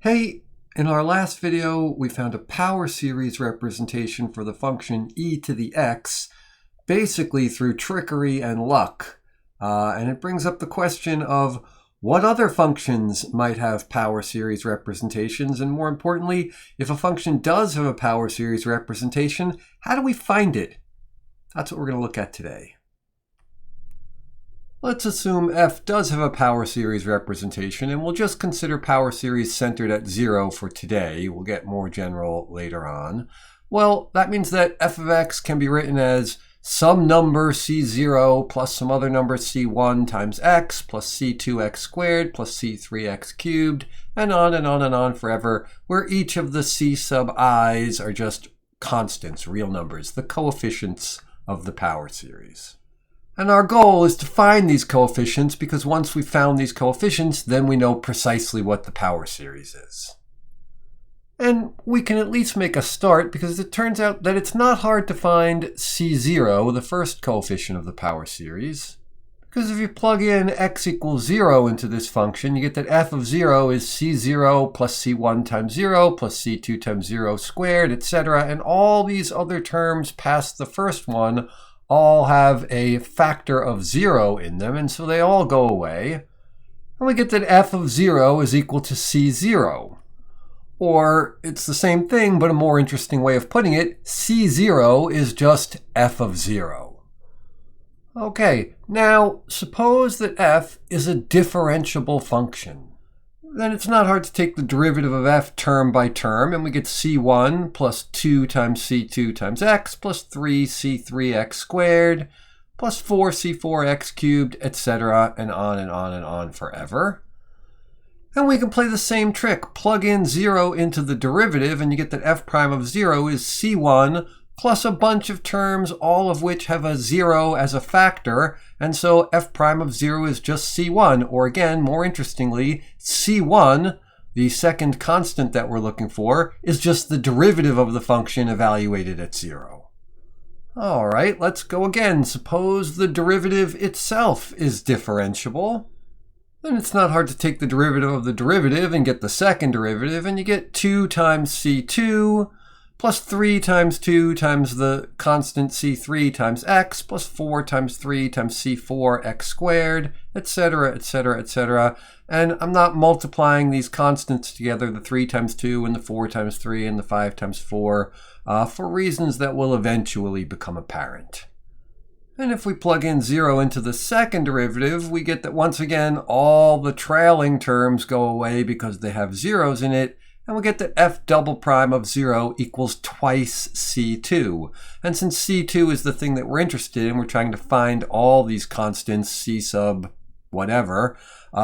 Hey, in our last video, we found a power series representation for the function e to the x, basically through trickery and luck. And it brings up the question of what other functions might have power series representations, and more importantly, if a function does have a power series representation, how do we find it? That's what we're going to look at today. Let's assume f does have a power series representation, and we'll just consider power series centered at 0 for today. We'll get more general later on. Well, that means that f of x can be written as some number c0 plus some other number c1 times x plus c2x squared plus c3x cubed, and on and on and on forever, where each of the c sub i's are just constants, real numbers, the coefficients of the power series. And our goal is to find these coefficients, because once we've found these coefficients, then we know precisely what the power series is. And we can at least make a start, because it turns out that it's not hard to find c0, the first coefficient of the power series. Because if you plug in x equals 0 into this function, you get that f of 0 is c0 plus c1 times 0 plus c2 times 0 squared, etc. And all these other terms past the first one all have a factor of 0 in them, and so they all go away. And we get that f of 0 is equal to c0. Or it's the same thing, but a more interesting way of putting it, c0 is just f of 0. Okay, now suppose that f is a differentiable function. Then it's not hard to take the derivative of f term by term, and we get c1 plus 2 times c2 times x plus 3c3x squared plus 4c4x cubed, etc., and on and on and on forever. And we can play the same trick. Plug in 0 into the derivative, and you get that f prime of 0 is c1 plus a bunch of terms, all of which have a 0 as a factor, and so f prime of 0 is just c1, or again, more interestingly, c1, the second constant that we're looking for, is just the derivative of the function evaluated at 0. All right, let's go again. Suppose the derivative itself is differentiable. Then it's not hard to take the derivative of the derivative and get the second derivative, and you get 2 times c2 plus 3 times 2 times the constant c3 times x plus 4 times 3 times c4 x squared, etc., etc., etc. And I'm not multiplying these constants together, the 3 times 2 and the 4 times 3 and the 5 times 4, for reasons that will eventually become apparent. And if we plug in 0 into the second derivative, we get that once again all the trailing terms go away because they have zeros in it, and we get that f double prime of 0 equals twice c2. And since c2 is the thing that we're interested in, we're trying to find all these constants, c sub whatever,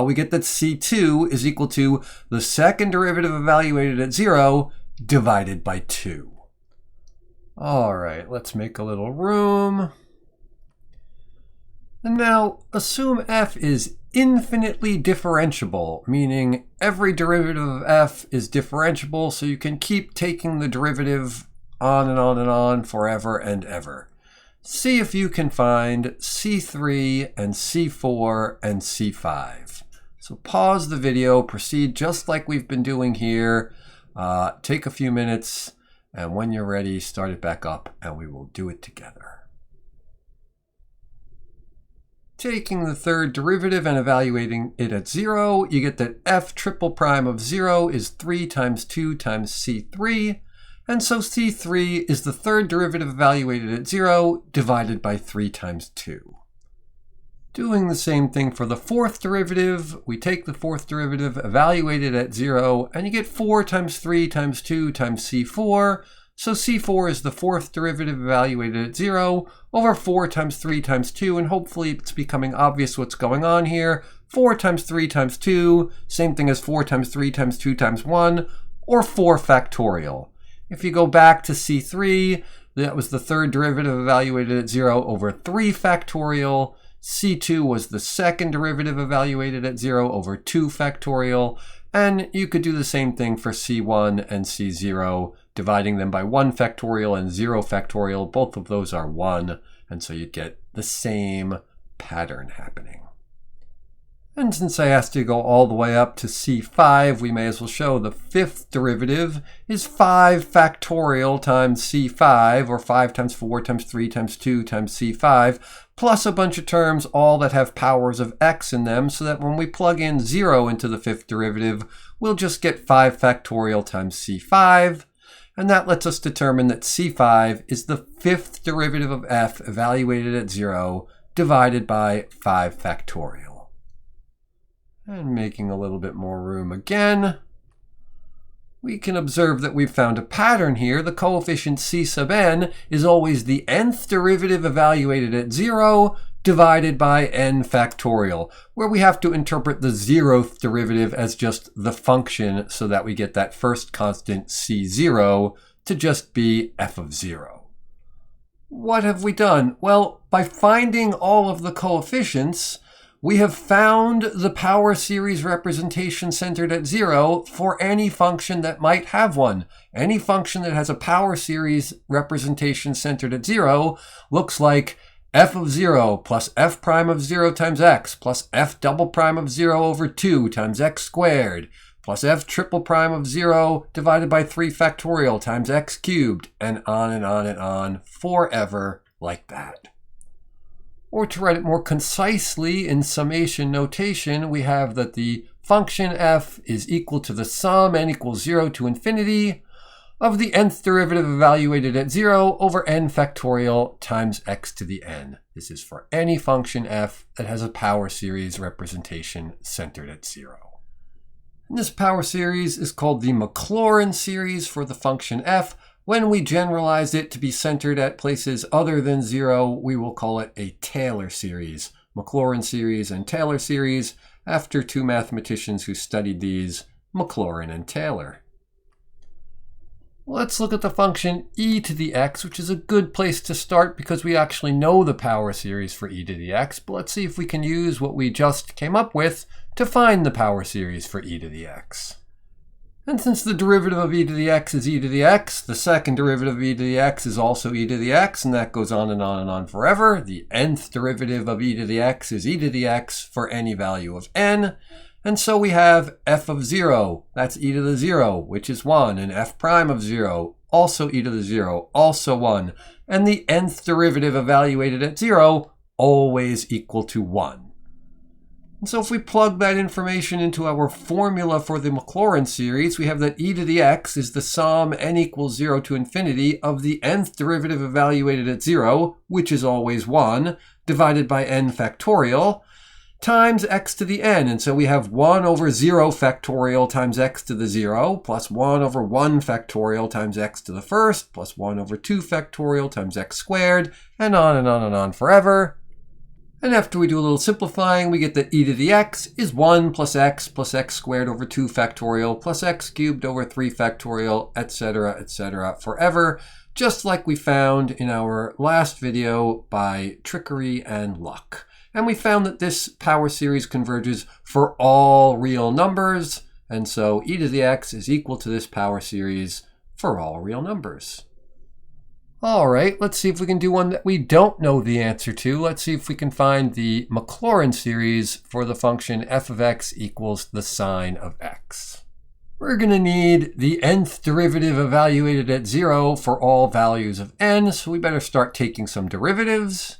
we get that c2 is equal to the second derivative evaluated at 0 divided by 2. All right, let's make a little room. And now assume f is infinitely differentiable, meaning every derivative of f is differentiable, so you can keep taking the derivative on and on and on forever and ever. See if you can find c3 and c4 and c5. So pause the video, proceed just like we've been doing here, take a few minutes, and when you're ready, start it back up and we will do it together. Taking the third derivative and evaluating it at 0, you get that f triple prime of 0 is 3 times 2 times c3, and so c3 is the third derivative evaluated at 0 divided by 3 times 2. Doing the same thing for the fourth derivative, we take the fourth derivative, evaluate it at 0, and you get 4 times 3 times 2 times c4, so c4 is the fourth derivative evaluated at 0 over 4 times 3 times 2, and hopefully it's becoming obvious what's going on here. 4 times 3 times 2, same thing as 4 times 3 times 2 times 1, or 4 factorial. If you go back to c3, that was the third derivative evaluated at 0 over 3 factorial. c2 was the second derivative evaluated at 0 over 2 factorial. And you could do the same thing for c1 and c0, dividing them by 1 factorial and 0 factorial. Both of those are 1, and so you get the same pattern happening. And since I asked you to go all the way up to c5, we may as well show the fifth derivative is 5 factorial times c5, or 5 times 4 times 3 times 2 times c5, plus a bunch of terms, all that have powers of x in them, so that when we plug in 0 into the fifth derivative, we'll just get 5 factorial times c5. And that lets us determine that c5 is the fifth derivative of f evaluated at 0 divided by 5 factorial. And making a little bit more room again, we can observe that we've found a pattern here. The coefficient c sub n is always the nth derivative evaluated at 0 divided by n factorial, where we have to interpret the 0th derivative as just the function so that we get that first constant c0 to just be f of 0. What have we done? Well, by finding all of the coefficients, we have found the power series representation centered at 0 for any function that might have one. Any function that has a power series representation centered at 0 looks like f of 0 plus f prime of 0 times x plus f double prime of 0 over 2 times x squared plus f triple prime of 0 divided by 3 factorial times x cubed, and on and on and on forever like that. Or to write it more concisely in summation notation, we have that the function f is equal to the sum n equals 0 to infinity of the nth derivative evaluated at 0 over n factorial times x to the n. This is for any function f that has a power series representation centered at 0. And this power series is called the Maclaurin series for the function f. When we generalize it to be centered at places other than 0, we will call it a Taylor series. Maclaurin series and Taylor series, after two mathematicians who studied these, Maclaurin and Taylor. Let's look at the function e to the x, which is a good place to start because we actually know the power series for e to the x. But let's see if we can use what we just came up with to find the power series for e to the x. And since the derivative of e to the x is e to the x, the second derivative of e to the x is also e to the x, and that goes on and on and on forever. The nth derivative of e to the x is e to the x for any value of n. And so we have f of 0, that's e to the 0, which is 1, and f prime of 0, also e to the 0, also 1. And the nth derivative evaluated at 0, always equal to 1. And so if we plug that information into our formula for the Maclaurin series, we have that e to the x is the sum n equals 0 to infinity of the nth derivative evaluated at 0, which is always 1, divided by n factorial, times x to the n. And so we have 1 over 0 factorial times x to the 0, plus 1 over 1 factorial times x to the first, plus 1 over 2 factorial times x squared, and on and on and on forever. And after we do a little simplifying, we get that e to the x is 1 plus x squared over 2 factorial plus x cubed over 3 factorial, etc., forever, just like we found in our last video by trickery and luck. And we found that this power series converges for all real numbers, and so e to the x is equal to this power series for all real numbers. All right, let's see if we can do one that we don't know the answer to. Let's see if we can find the Maclaurin series for the function f of x equals the sine of x. We're going to need the nth derivative evaluated at 0 for all values of n, so we better start taking some derivatives.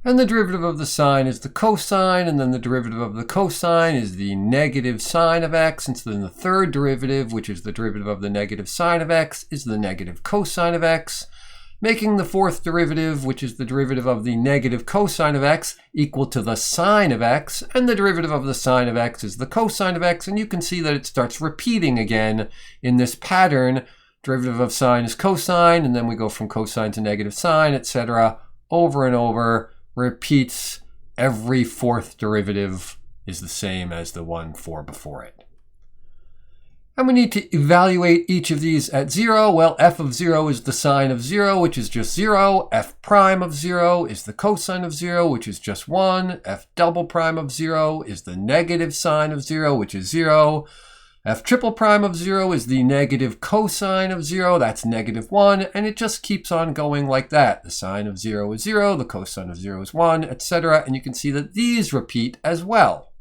And the derivative of the sine is the cosine, and then the derivative of the cosine is the negative sine of x, and so then the third derivative, which is the derivative of the negative sine of x, is the negative cosine of x, making the fourth derivative, which is the derivative of the negative cosine of x, equal to the sine of x, and the derivative of the sine of x is the cosine of x, and you can see that it starts repeating again in this pattern. Derivative of sine is cosine, and then we go from cosine to negative sine, etc., over and over. Repeats. Every fourth derivative is the same as the one before it. And we need to evaluate each of these at 0. Well, f of 0 is the sine of 0, which is just 0. F prime of 0 is the cosine of 0, which is just 1. F double prime of 0 is the negative sine of 0, which is 0. F triple prime of 0 is the negative cosine of 0, that's negative 1, and it just keeps on going like that. The sine of 0 is 0, the cosine of 0 is 1, etc., and you can see that these repeat as well.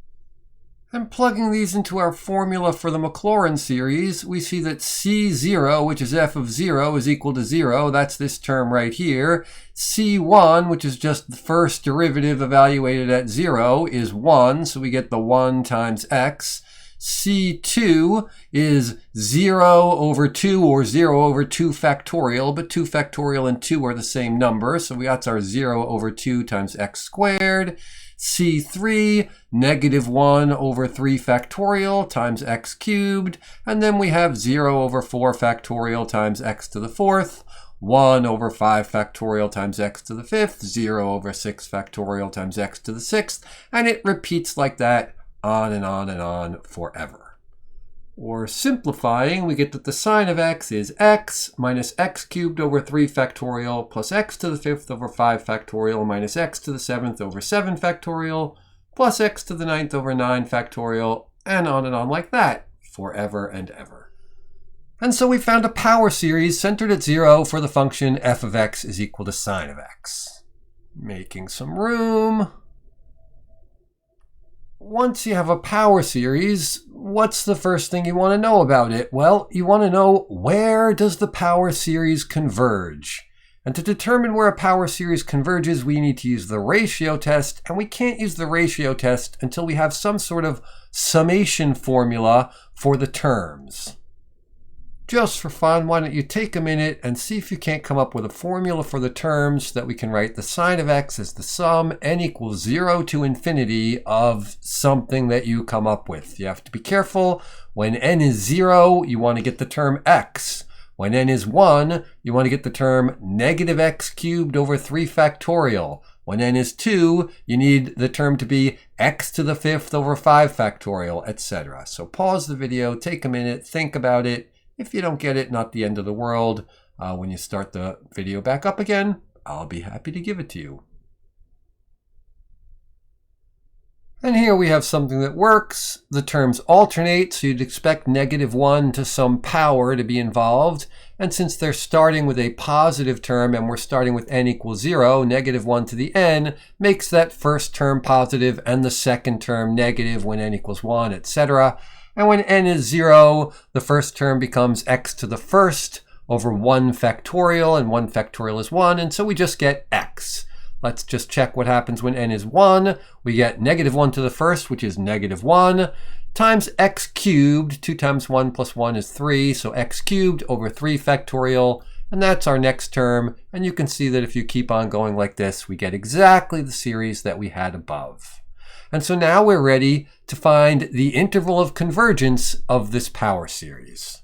And plugging these into our formula for the Maclaurin series, we see that C0, which is f of 0, is equal to 0. That's this term right here. C1, which is just the first derivative evaluated at 0, is 1. So we get the 1 times x. C2 is 0 over 2 or 0 over 2 factorial, but 2 factorial and 2 are the same number. So that's our 0 over 2 times x squared. C3, negative 1 over 3 factorial times x cubed. And then we have 0 over 4 factorial times x to the 4th. 1 over 5 factorial times x to the 5th. 0 over 6 factorial times x to the 6th. And it repeats like that on and on and on forever. Or simplifying, we get that the sine of x is x minus x cubed over 3 factorial plus x to the 5th over 5 factorial minus x to the 7th over 7 factorial plus x to the 9th over 9 factorial, and on like that forever and ever. And so we found a power series centered at 0 for the function f of x is equal to sine of x. Making some room. Once you have a power series, what's the first thing you want to know about it? Well, you want to know, where does the power series converge? And to determine where a power series converges, we need to use the ratio test, and we can't use the ratio test until we have some sort of summation formula for the terms. Just for fun, why don't you take a minute and see if you can't come up with a formula for the terms that we can write the sine of x as the sum n equals 0 to infinity of something that you come up with. You have to be careful. When n is 0, you want to get the term x. When n is 1, you want to get the term negative x cubed over 3 factorial. When n is 2, you need the term to be x to the 5th over 5 factorial, etc. So pause the video, take a minute, think about it. If you don't get it, not the end of the world. When you start the video back up again, I'll be happy to give it to you. And here we have something that works. The terms alternate, so you'd expect negative 1 to some power to be involved. And since they're starting with a positive term and we're starting with n equals 0, negative 1 to the n makes that first term positive and the second term negative when n equals 1, etc. And when n is 0, the first term becomes x to the first over 1 factorial, and 1 factorial is 1, and so we just get x. Let's just check what happens when n is 1. We get negative 1 to the first, which is negative 1, times x cubed. 2 times 1 plus 1 is 3, so x cubed over 3 factorial, and that's our next term. And you can see that if you keep on going like this, we get exactly the series that we had above. And so now we're ready to find the interval of convergence of this power series.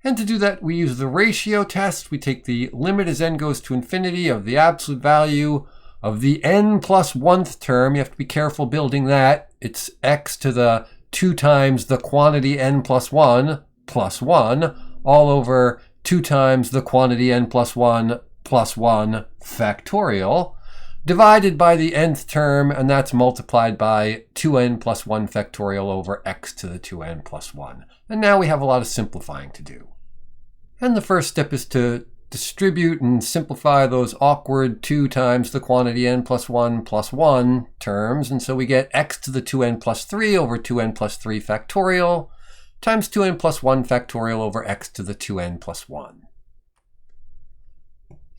And to do that, we use the ratio test. We take the limit as n goes to infinity of the absolute value of the n plus 1th term. You have to be careful building that. It's x to the 2 times the quantity n plus 1 all over 2 times the quantity n plus 1 factorial, divided by the nth term, and that's multiplied by 2n plus 1 factorial over x to the 2n plus 1. And now we have a lot of simplifying to do. And the first step is to distribute and simplify those awkward 2 times the quantity n plus 1 terms. And so we get x to the 2n plus 3 over 2n plus 3 factorial times 2n plus 1 factorial over x to the 2n plus 1.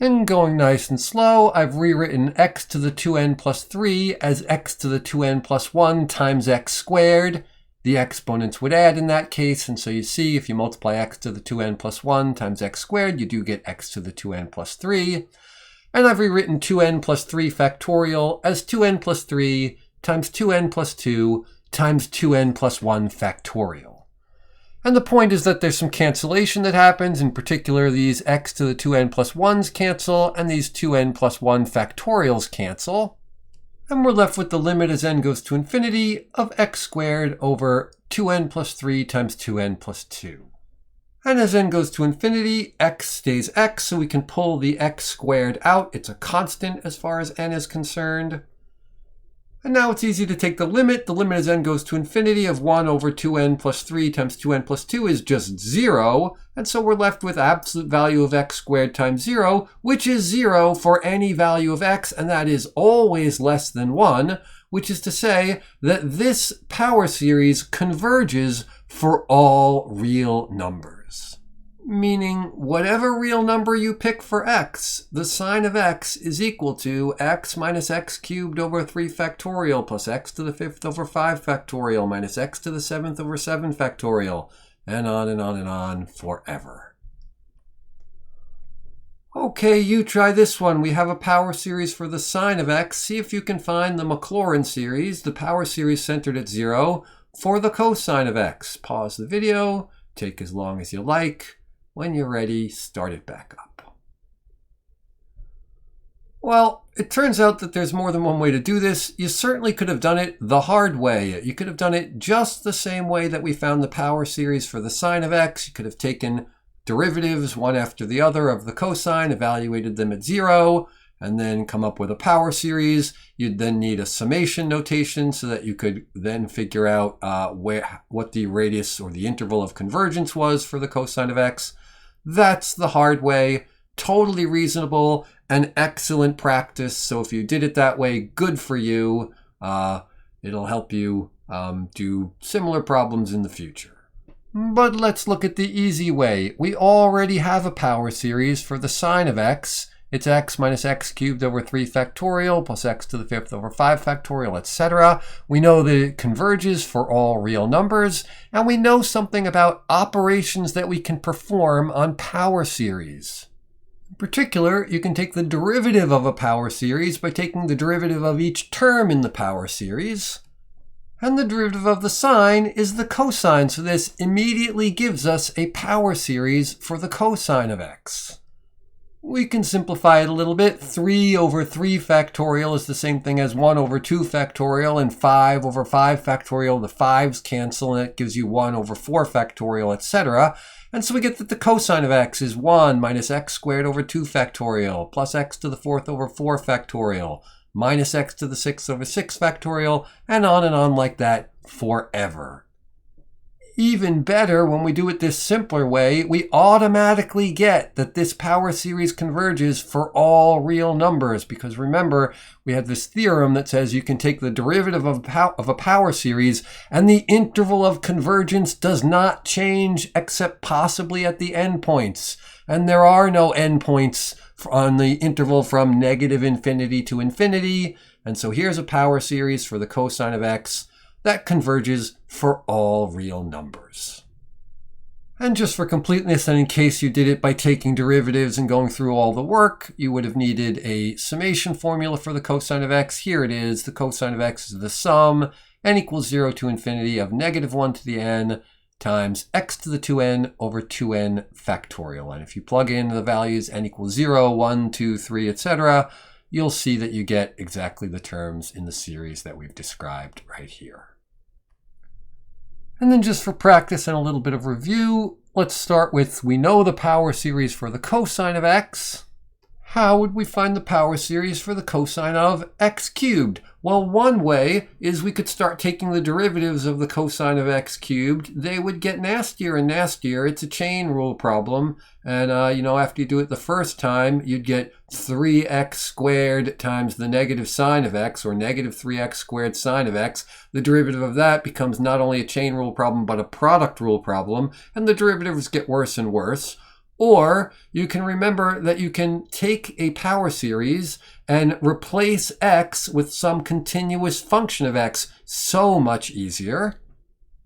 And going nice and slow, I've rewritten x to the 2n plus 3 as x to the 2n plus 1 times x squared. The exponents would add in that case, and so you see if you multiply x to the 2n plus 1 times x squared, you do get x to the 2n plus 3. And I've rewritten 2n plus 3 factorial as 2n plus 3 times 2n plus 2 times 2n plus 1 factorial. And the point is that there's some cancellation that happens. In particular, these x to the 2n plus 1s cancel, and these 2n plus 1 factorials cancel. And we're left with the limit as n goes to infinity of x squared over 2n plus 3 times 2n plus 2. And as n goes to infinity, x stays x, so we can pull the x squared out. It's a constant as far as n is concerned. And now it's easy to take the limit. The limit as n goes to infinity of 1 over 2n plus 3 times 2n plus 2 is just 0. And so we're left with absolute value of x squared times 0, which is 0 for any value of x, and that is always less than 1. which is to say that this power series converges for all real numbers. Meaning, whatever real number you pick for x, the sine of x is equal to x minus x cubed over 3 factorial plus x to the 5th over 5 factorial minus x to the 7th over 7 factorial, and on and on and on forever. Okay, you try this one. We have a power series for the sine of x. See if you can find the Maclaurin series, the power series centered at 0, for the cosine of x. Pause the video, take as long as you like. When you're ready, start it back up. Well, it turns out that there's more than one way to do this. You certainly could have done it the hard way. You could have done it just the same way that we found the power series for the sine of x. You could have taken derivatives one after the other of the cosine, evaluated them at 0, and then come up with a power series. You'd then need a summation notation so that you could then figure out what the radius or the interval of convergence was for the cosine of x. That's the hard way, totally reasonable and excellent practice. So if you did it that way, good for you. It'll help you do similar problems in the future. But let's look at the easy way. We already have a power series for the sine of x. It's x minus x cubed over 3 factorial plus x to the 5th over 5 factorial, etc. We know that it converges for all real numbers, and we know something about operations that we can perform on power series. In particular, you can take the derivative of a power series by taking the derivative of each term in the power series. And the derivative of the sine is the cosine, so this immediately gives us a power series for the cosine of x. We can simplify it a little bit. 3 over 3 factorial is the same thing as 1 over 2 factorial, and 5 over 5 factorial, the 5's cancel, and it gives you 1 over 4 factorial, etc. And so we get that the cosine of x is 1 minus x squared over 2 factorial, plus x to the 4th over 4 factorial, minus x to the 6th over 6 factorial, and on like that forever. Even better, when we do it this simpler way, we automatically get that this power series converges for all real numbers. Because remember, we have this theorem that says you can take the derivative of a power series and the interval of convergence does not change except possibly at the endpoints. And there are no endpoints on the interval from negative infinity to infinity. And so here's a power series for the cosine of x that converges for all real numbers. And just for completeness, and in case you did it by taking derivatives and going through all the work, you would have needed a summation formula for the cosine of x. Here it is. The cosine of x is the sum, n equals 0 to infinity of negative 1 to the n times x to the 2n over 2n factorial. And if you plug in the values n equals 0, 1, 2, 3, etc., you'll see that you get exactly the terms in the series that we've described right here. And then just for practice and a little bit of review, let's start with, we know the power series for the cosine of x. How would we find the power series for the cosine of x cubed? Well, one way is we could start taking the derivatives of the cosine of x cubed. They would get nastier and nastier. It's a chain rule problem. And, after you do it the first time, you'd get 3x squared times the negative sine of x, or negative 3x squared sine of x. The derivative of that becomes not only a chain rule problem, but a product rule problem. And the derivatives get worse and worse. Or you can remember that you can take a power series and replace x with some continuous function of x. So much easier.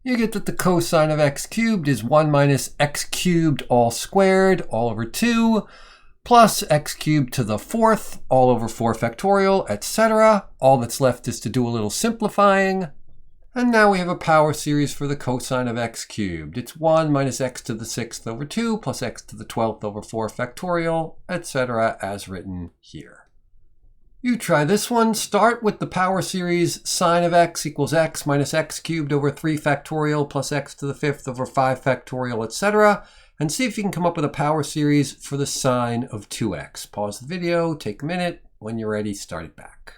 You get that the cosine of x cubed is 1 minus x cubed all squared all over 2 plus x cubed to the 4th all over 4 factorial, etc. All that's left is to do a little simplifying. And now we have a power series for the cosine of x cubed. It's 1 minus x to the 6th over 2 plus x to the 12th over 4 factorial, etc. as written here. You try this one. Start with the power series sine of x equals x minus x cubed over 3 factorial plus x to the 5th over 5 factorial, etc. And see if you can come up with a power series for the sine of 2x. Pause the video, take a minute. When you're ready, start it back.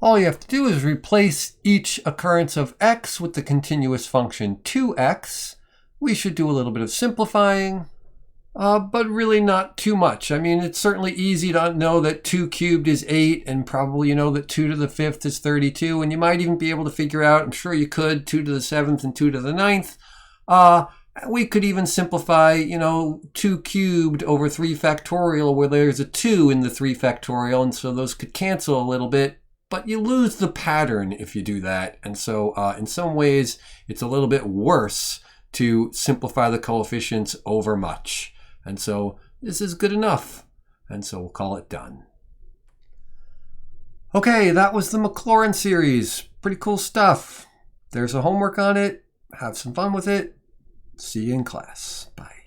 All you have to do is replace each occurrence of x with the continuous function 2x. We should do a little bit of simplifying. but really not too much. I mean, it's certainly easy to know that 2 cubed is 8, and probably you know that 2 to the 5th is 32, and you might even be able to figure out, I'm sure you could, 2 to the 7th and 2 to the 9th. We could even simplify, 2 cubed over 3 factorial, where there's a 2 in the 3 factorial, and so those could cancel a little bit. But you lose the pattern if you do that. And so in some ways, it's a little bit worse to simplify the coefficients over much. And so this is good enough. And so we'll call it done. Okay, that was the Maclaurin series. Pretty cool stuff. There's a homework on it. Have some fun with it. See you in class. Bye.